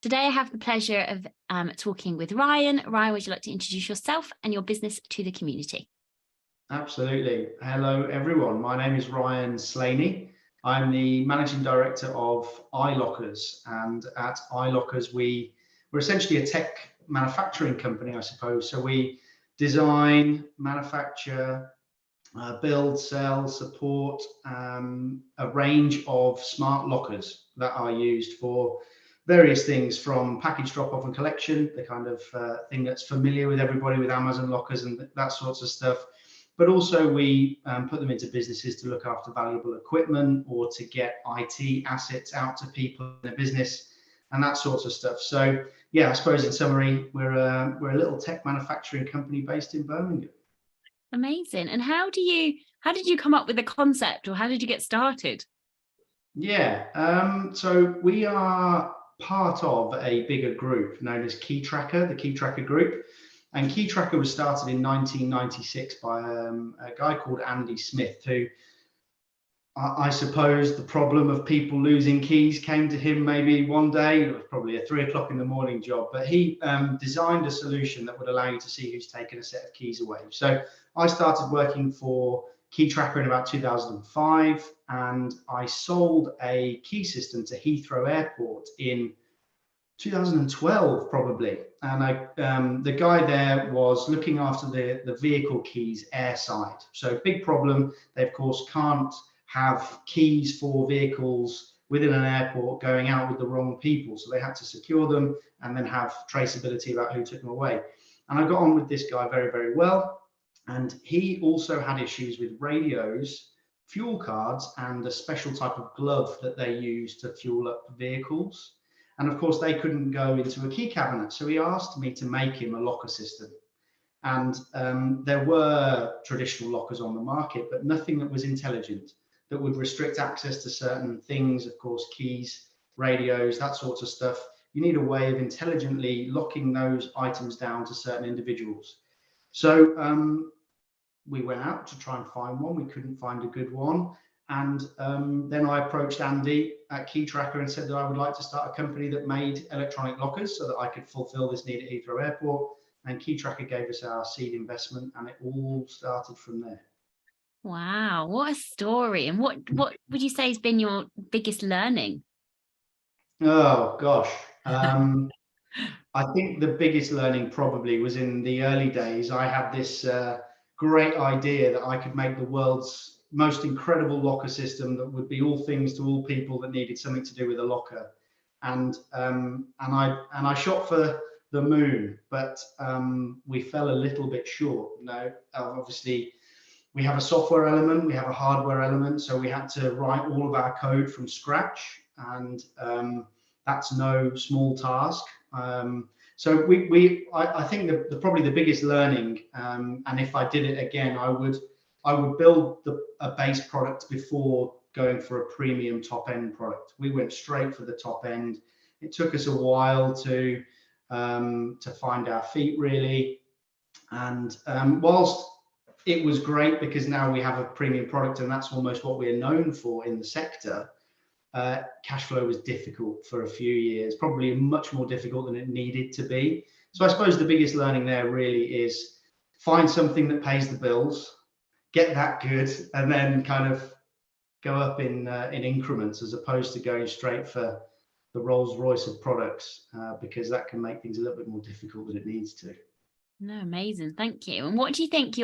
Today I have the pleasure of talking with Ryan. Ryan, would you like to introduce yourself and your business to the community? Absolutely. Hello, everyone. My name is Ryan Slaney. I'm the Managing Director of iLockers, and at iLockers, we're essentially a tech manufacturing company, I suppose. So we design, manufacture, build, sell, support a range of smart lockers that are used for various things, from package drop-off and collection, the kind of thing that's familiar with everybody with Amazon lockers and that sorts of stuff. But also we put them into businesses to look after valuable equipment or to get IT assets out to people in a business and that sorts of stuff. So yeah, I suppose in summary, we're a little tech manufacturing company based in Birmingham. Amazing. And how did you come up with the concept, or how did you get started? Yeah, so we are part of a bigger group known as Key Tracker, the Key Tracker Group. And Key Tracker was started in 1996 by a guy called Andy Smith, who I suppose the problem of people losing keys came to him maybe one day. It was probably a 3 o'clock in the morning job, but he designed a solution that would allow you to see who's taken a set of keys away. So I started working for Key Tracker in about 2005, and I sold a key system to Heathrow Airport in 2012 probably. And the guy there was looking after the vehicle keys airside. So big problem. They of course can't have keys for vehicles within an airport going out with the wrong people. So they had to secure them and then have traceability about who took them away. And I got on with this guy very, very well. And he also had issues with radios, fuel cards, and a special type of glove that they use to fuel up vehicles. And of course, they couldn't go into a key cabinet. So he asked me to make him a locker system. And there were traditional lockers on the market, but nothing that was intelligent, that would restrict access to certain things, of course, keys, radios, that sort of stuff. You need a way of intelligently locking those items down to certain individuals. So we went out to try and find one. We couldn't find a good one. And then I approached Andy at Key Tracker and said that I would like to start a company that made electronic lockers so that I could fulfill this need at Heathrow Airport. And Key Tracker gave us our seed investment, and it all started from there. Wow, what a story. And what would you say has been your biggest learning? Oh, gosh. I think the biggest learning probably was in the early days. I had this great idea that I could make the world's most incredible locker system that would be all things to all people that needed something to do with a locker. And I shot for the moon, but we fell a little bit short. Obviously, we have a software element, we have a hardware element, so we had to write all of our code from scratch, and that's no small task. So I think probably the biggest learning, and if I did it again, I would build a base product before going for a premium top end product. We went straight for the top end. It took us a while to find our feet really, and whilst it was great because now we have a premium product and that's almost what we're known for in the sector, cash flow was difficult for a few years, probably much more difficult than it needed to be. So I suppose the biggest learning there really is find something that pays the bills, get that good, and then kind of go up in increments, as opposed to going straight for the Rolls Royce of products, because that can make things a little bit more difficult than it needs to. No, amazing. Thank you. And what do you think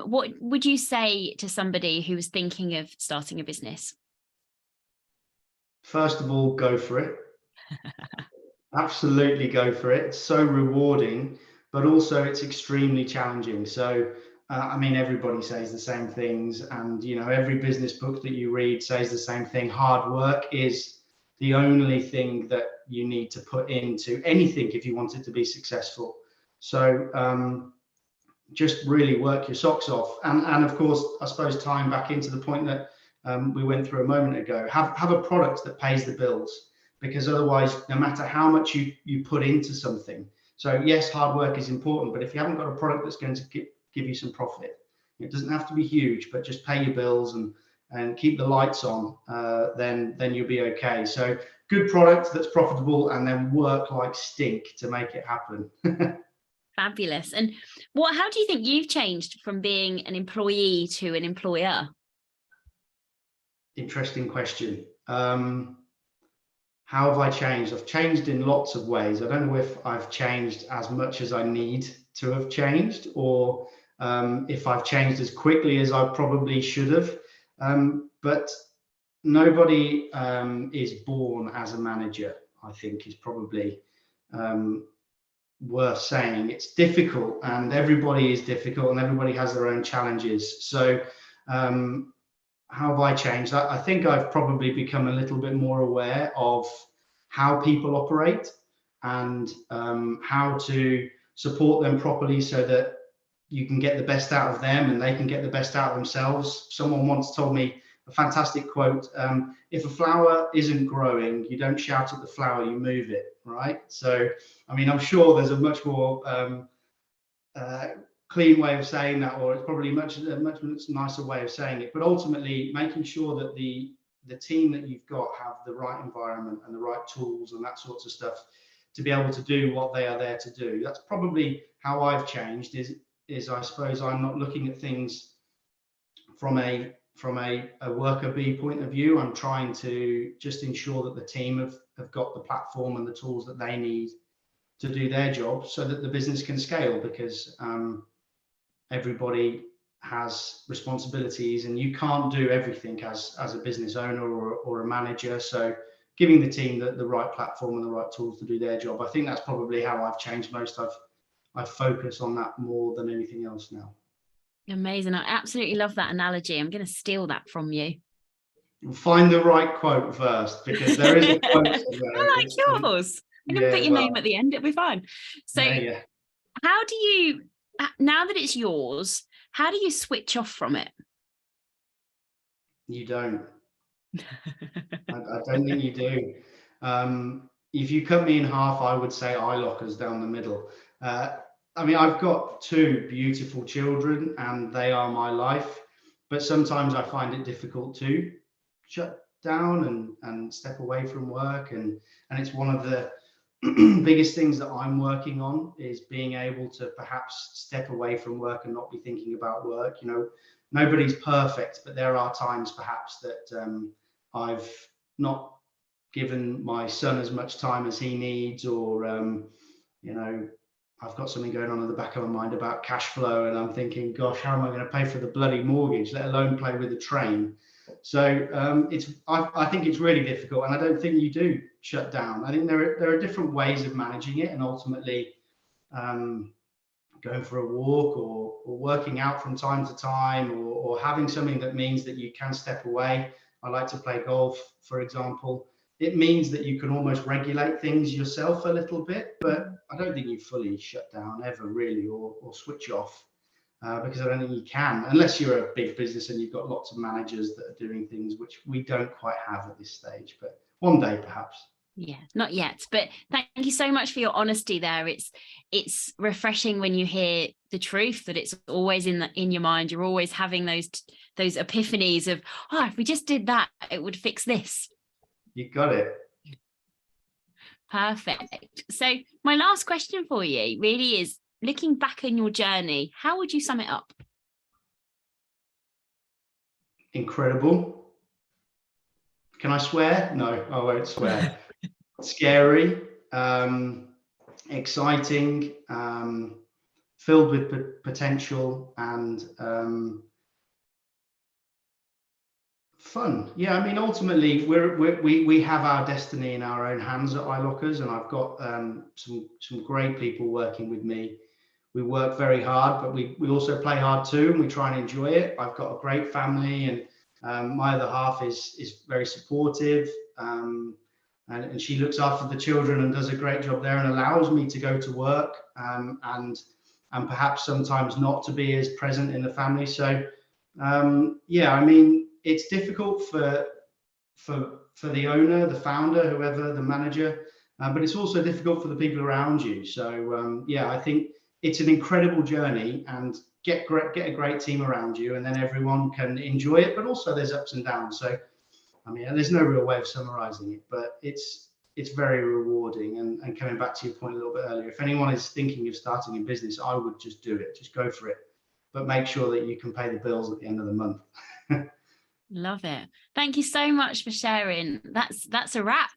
what would you say to somebody who was thinking of starting a business? First of all, go for it. Absolutely go for it. It's so rewarding, but also it's extremely challenging. So, I mean, everybody says the same things, and every business book that you read says the same thing. Hard work is the only thing that you need to put into anything if you want it to be successful. So just really work your socks off. And of course, I suppose tying back into the point that we went through a moment ago, have a product that pays the bills, because otherwise, no matter how much you put into something, so yes, hard work is important, but if you haven't got a product that's going to give you some profit, it doesn't have to be huge, but just pay your bills and and keep the lights on, then you'll be okay. So good product that's profitable, and then work like stink to make it happen. Fabulous. And how do you think you've changed from being an employee to an employer? Interesting question. How have I changed? I've changed in lots of ways. I don't know if I've changed as much as I need to have changed, or if I've changed as quickly as I probably should have. But nobody is born as a manager, I think, is probably worth saying. It's difficult, and everybody is difficult, and everybody has their own challenges. So how have I changed? I think I've probably become a little bit more aware of how people operate, and how to support them properly so that you can get the best out of them and they can get the best out of themselves. Someone once told me a fantastic quote: if a flower isn't growing, you don't shout at the flower, you move it, right? So, I mean, I'm sure there's a much more clean way of saying that, or it's probably much nicer way of saying it. But ultimately, making sure that the team that you've got have the right environment and the right tools and that sorts of stuff to be able to do what they are there to do. That's probably how I've changed. Is I suppose I'm not looking at things from a worker bee point of view. I'm trying to just ensure that the team have got the platform and the tools that they need to do their job, so that the business can scale, because everybody has responsibilities, and you can't do everything as a business owner or a manager. So giving the team the right platform and the right tools to do their job, I think that's probably how I've changed most. I focus on that more than anything else now. Amazing. I absolutely love that analogy. I'm going to steal that from you. Find the right quote first, because there is a quote somewhere. I like yours. I'm going to put your name at the end. It'll be fine. So how do you, now that it's yours, how do you switch off from it? You don't. I don't think you do. If you cut me in half, I would say eye lockers down the middle. I mean, I've got 2 beautiful children, and they are my life. But sometimes I find it difficult to shut down and step away from work. And it's one of the biggest things that I'm working on, is being able to perhaps step away from work and not be thinking about work. You know, nobody's perfect, but there are times perhaps that I've not given my son as much time as he needs, or you know, I've got something going on in the back of my mind about cash flow, and I'm thinking, gosh, how am I going to pay for the bloody mortgage, let alone play with the train? So I think it's really difficult, and I don't think you do shut down. I think there are different ways of managing it, and ultimately going for a walk, or working out from time to time, or having something that means that you can step away. I like to play golf, for example. It means that you can almost regulate things yourself a little bit, but I don't think you fully shut down ever, really, or switch off, because I don't think you can, unless you're a big business and you've got lots of managers that are doing things which we don't quite have at this stage, but one day perhaps. Yeah, not yet. But thank you so much for your honesty there. It's refreshing when you hear the truth, that it's always in your mind. You're always having those epiphanies of, oh, if we just did that, it would fix this. You got it. Perfect. So my last question for you really is, looking back on your journey, how would you sum it up? Incredible. Can I swear? No, I won't swear. Scary, exciting, filled with potential, and fun. Yeah, I mean, ultimately, we have our destiny in our own hands at iLockers, and I've got some great people working with me. We work very hard, but we also play hard too, and we try and enjoy it. I've got a great family, and my other half is very supportive, and she looks after the children and does a great job there, and allows me to go to work, and perhaps sometimes not to be as present in the family. So yeah, I mean, it's difficult for the owner, the founder, whoever, the manager, but it's also difficult for the people around you. So yeah, I think it's an incredible journey, and get a great team around you, and then everyone can enjoy it. But also there's ups and downs. So I mean, there's no real way of summarizing it, but it's very rewarding. And coming back to your point a little bit earlier, if anyone is thinking of starting a business, I would just do it. Just go for it. But make sure that you can pay the bills at the end of the month. Love it. Thank you so much for sharing. That's a wrap.